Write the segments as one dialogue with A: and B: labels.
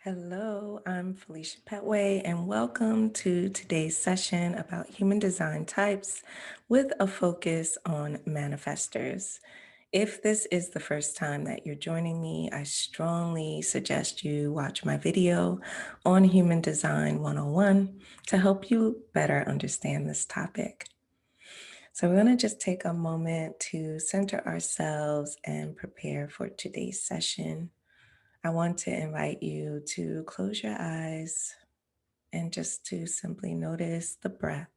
A: Hello, I'm Felicia Petway, and welcome to today's session about human design types with a focus on manifestors. If this is the first time that you're joining me, I strongly suggest you watch my video on Human Design 101 to help you better understand this topic. So, we're going to just take a moment to center ourselves and prepare for today's session. I want to invite you to close your eyes and just to simply notice the breath.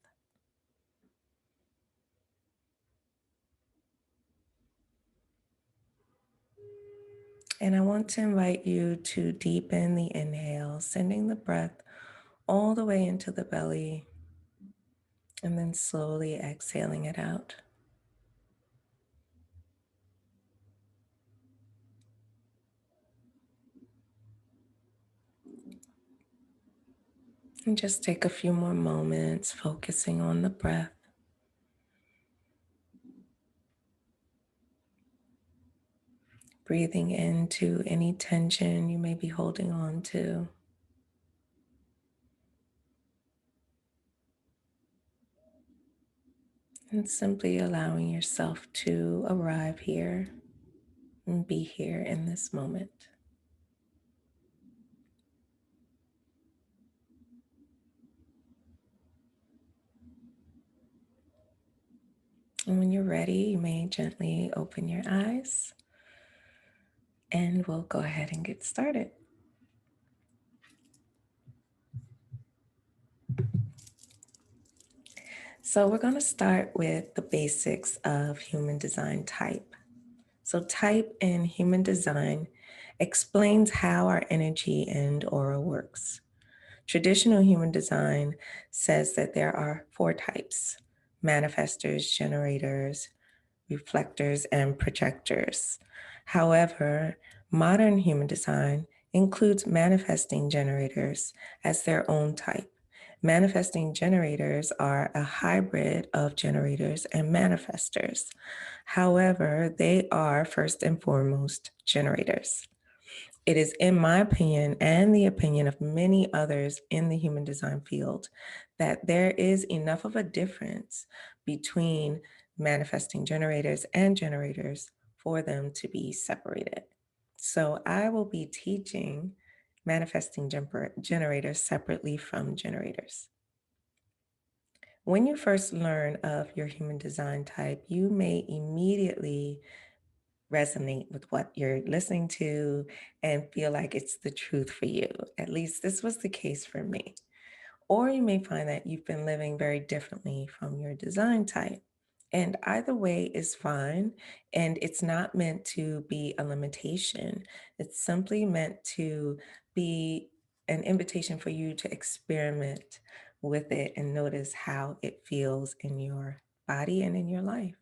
A: And I want to invite you to deepen the inhale, sending the breath all the way into the belly and then slowly exhaling it out. And just take a few more moments focusing on the breath. Breathing into any tension you may be holding on to. And simply allowing yourself to arrive here and be here in this moment. And when you're ready, you may gently open your eyes and we'll go ahead and get started. So we're going to start with the basics of human design type. So type in human design explains how our energy and aura works. Traditional human design says that there are 4 types: manifestors, generators, reflectors, and projectors. However, modern human design includes manifesting generators as their own type. Manifesting generators are a hybrid of generators and manifestors. However, they are first and foremost generators. It is, in my opinion, and the opinion of many others in the human design field, that there is enough of a difference between manifesting generators and generators for them to be separated. So I will be teaching manifesting generators separately from generators. When you first learn of your human design type, you may immediately resonate with what you're listening to and feel like it's the truth for you. At least this was the case for me. Or you may find that you've been living very differently from your design type. And either way is fine. And it's not meant to be a limitation. It's simply meant to be an invitation for you to experiment with it and notice how it feels in your body and in your life.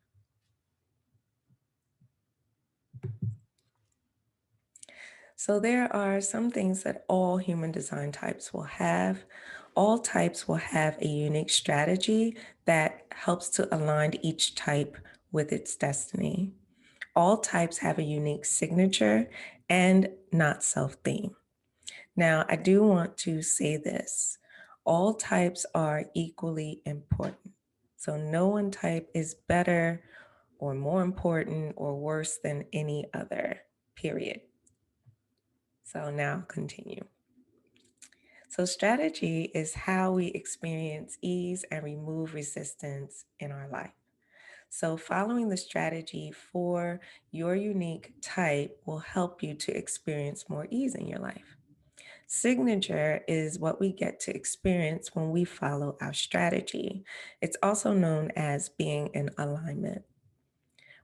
A: So there are some things that all human design types will have. All types will have a unique strategy that helps to align each type with its destiny. All types have a unique signature and not self theme. Now, I do want to say this: all types are equally important. So no one type is better or more important or worse than any other, period. So now continue. So strategy is how we experience ease and remove resistance in our life. So following the strategy for your unique type will help you to experience more ease in your life. Signature is what we get to experience when we follow our strategy. It's also known as being in alignment.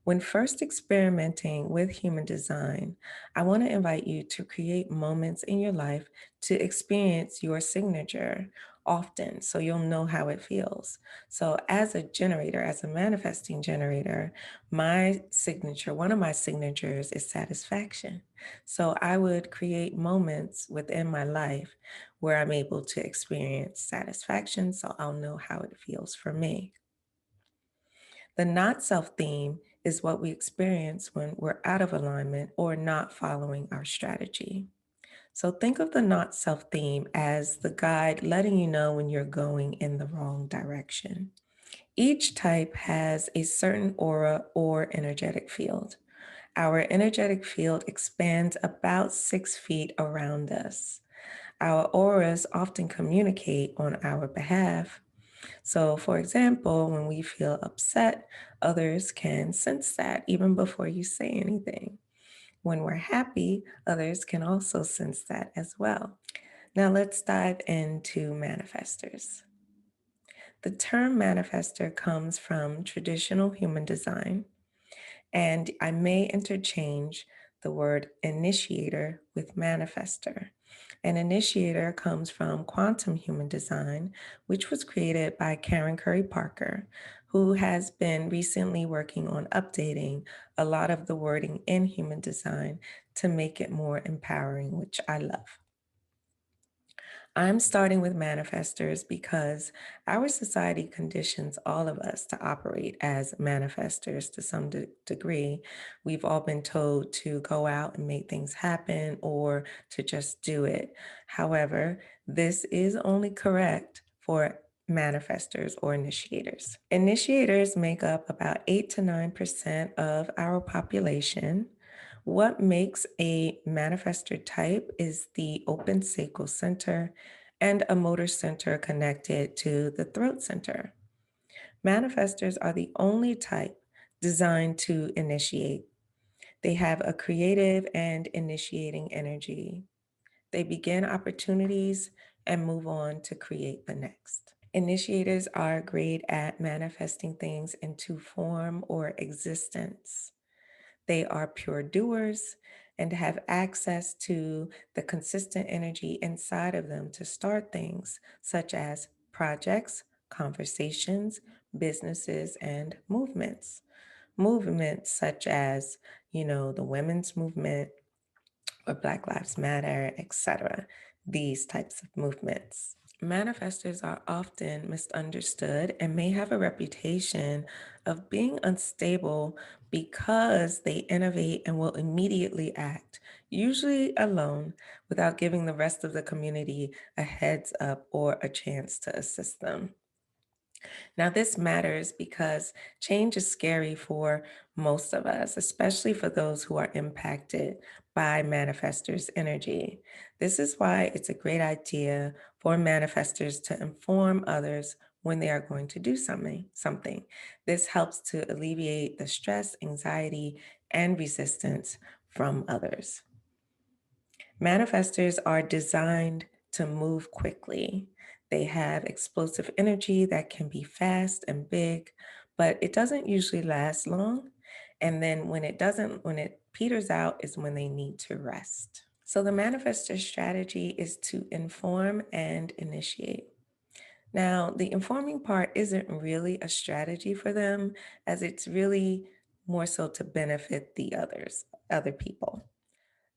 A: When first experimenting with human design, I want to invite you to create moments in your life to experience your signature often so you'll know how it feels. So, as a generator, as a manifesting generator, my signature, one of my signatures is satisfaction. So, I would create moments within my life where I'm able to experience satisfaction so I'll know how it feels for me. The not self theme is what we experience when we're out of alignment or not following our strategy. So think of the not self theme as the guide letting you know when you're going in the wrong direction. Each type has a certain aura or energetic field. Our energetic field expands about 6 feet around us. Our auras often communicate on our behalf. So, for example, when we feel upset, others can sense that even before you say anything. When we're happy, others can also sense that as well. Now, let's dive into manifestors. The term manifestor comes from traditional human design, and I may interchange the word initiator with manifestor. An initiator comes from quantum human design, which was created by Karen Curry Parker, who has been recently working on updating a lot of the wording in human design to make it more empowering, which I love. I'm starting with manifestors because our society conditions all of us to operate as manifestors to some degree. We've all been told to go out and make things happen or to just do it. However, this is only correct for manifestors or initiators. Initiators make up about 8 to 9% of our population. What makes a manifestor type is the open sacral center and a motor center connected to the throat center. Manifestors are the only type designed to initiate. They have a creative and initiating energy. They begin opportunities and move on to create the next. Initiators are great at manifesting things into form or existence. They are pure doers and have access to the consistent energy inside of them to start things such as projects, conversations, businesses, and movements. Movements such as, the women's movement or Black Lives Matter, etc. These types of movements. Manifestors are often misunderstood and may have a reputation of being unstable because they innovate and will immediately act, usually alone, without giving the rest of the community a heads up or a chance to assist them. Now, this matters because change is scary for most of us, especially for those who are impacted by manifestors' energy. This is why it's a great idea for manifestors to inform others when they are going to do something. This helps to alleviate the stress, anxiety, and resistance from others. Manifestors are designed to move quickly. They have explosive energy that can be fast and big, but it doesn't usually last long. And then when it peters out, is when they need to rest. So the manifestor strategy is to inform and initiate. Now, the informing part isn't really a strategy for them, as it's really more so to benefit the other people.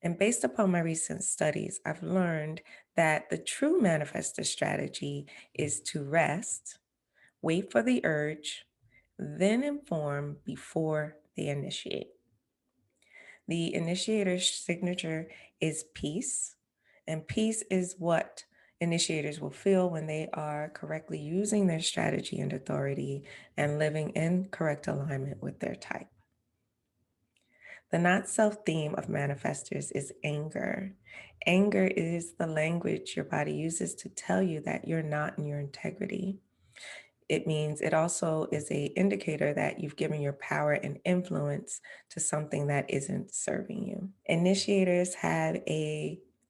A: And based upon my recent studies, I've learned that the true manifestor strategy is to rest, wait for the urge, then inform before they initiate. The initiator's signature is peace, and peace is what initiators will feel when they are correctly using their strategy and authority and living in correct alignment with their type. The not self theme of manifestors is anger. Anger is the language your body uses to tell you that you're not in your integrity. It means it also is a indicator that you've given your power and influence to something that isn't serving you. Initiators have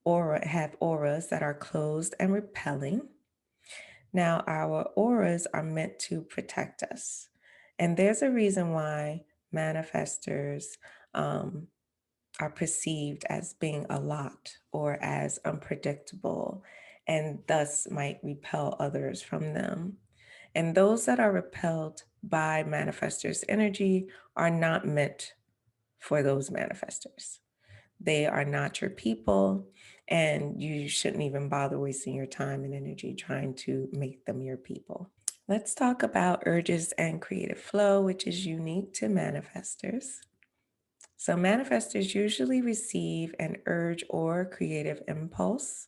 A: auras that are closed and repelling. Now, our auras are meant to protect us. And there's a reason why manifestors um, are perceived as being a lot or as unpredictable and thus might repel others from them. And those that are repelled by manifestors' energy are not meant for those manifestors. They are not your people, and you shouldn't even bother wasting your time and energy trying to make them your people. Let's talk about urges and creative flow, which is unique to manifestors. So, manifestors usually receive an urge or creative impulse.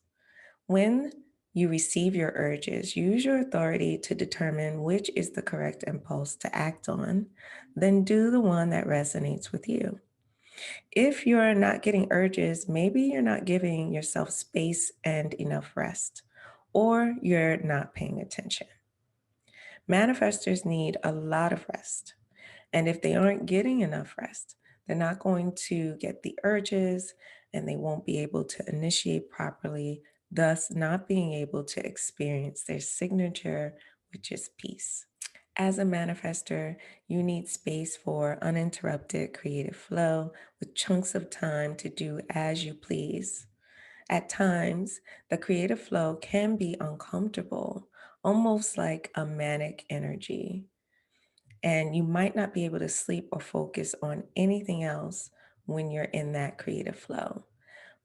A: When you receive your urges, use your authority to determine which is the correct impulse to act on, then do the one that resonates with you. If you're not getting urges, maybe you're not giving yourself space and enough rest, or you're not paying attention. Manifestors need a lot of rest. And if they aren't getting enough rest, they're not going to get the urges and they won't be able to initiate properly, thus, not being able to experience their signature, which is peace. As a manifester, you need space for uninterrupted creative flow with chunks of time to do as you please. At times, the creative flow can be uncomfortable, almost like a manic energy. And you might not be able to sleep or focus on anything else when you're in that creative flow.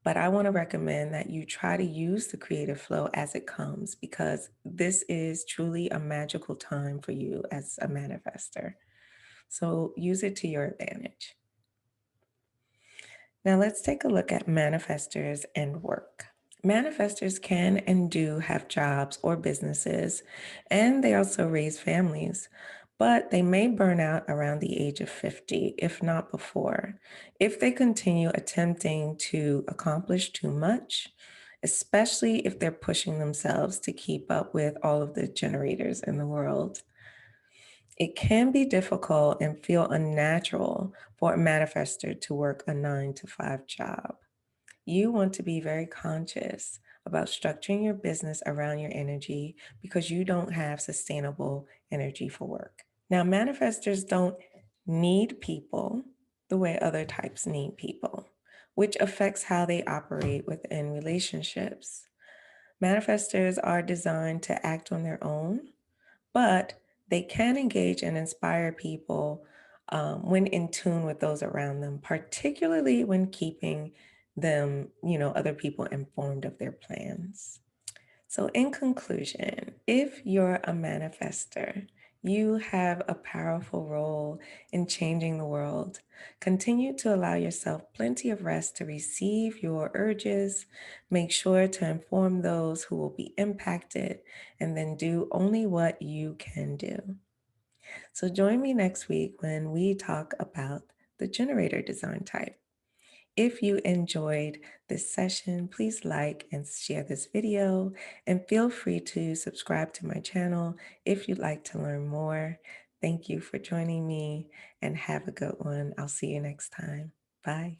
A: But I want to recommend that you try to use the creative flow as it comes because this is truly a magical time for you as a manifester. So use it to your advantage. Now let's take a look at manifestors and work. Manifestors can and do have jobs or businesses, and they also raise families, but they may burn out around the age of 50, if not before, if they continue attempting to accomplish too much, especially if they're pushing themselves to keep up with all of the generators in the world. It can be difficult and feel unnatural for a manifester to work a 9 to 5 job. You want to be very conscious about structuring your business around your energy because you don't have sustainable energy for work. Now, manifestors don't need people the way other types need people, which affects how they operate within relationships. Manifestors are designed to act on their own, but they can engage and inspire people when in tune with those around them, particularly when keeping them, other people informed of their plans. So, in conclusion, if you're a manifester, you have a powerful role in changing the world. Continue to allow yourself plenty of rest to receive your urges. Make sure to inform those who will be impacted, and then do only what you can do. So, join me next week when we talk about the generator design type. If you enjoyed this session, please like and share this video and feel free to subscribe to my channel if you'd like to learn more. Thank you for joining me and have a good one. I'll see you next time. Bye.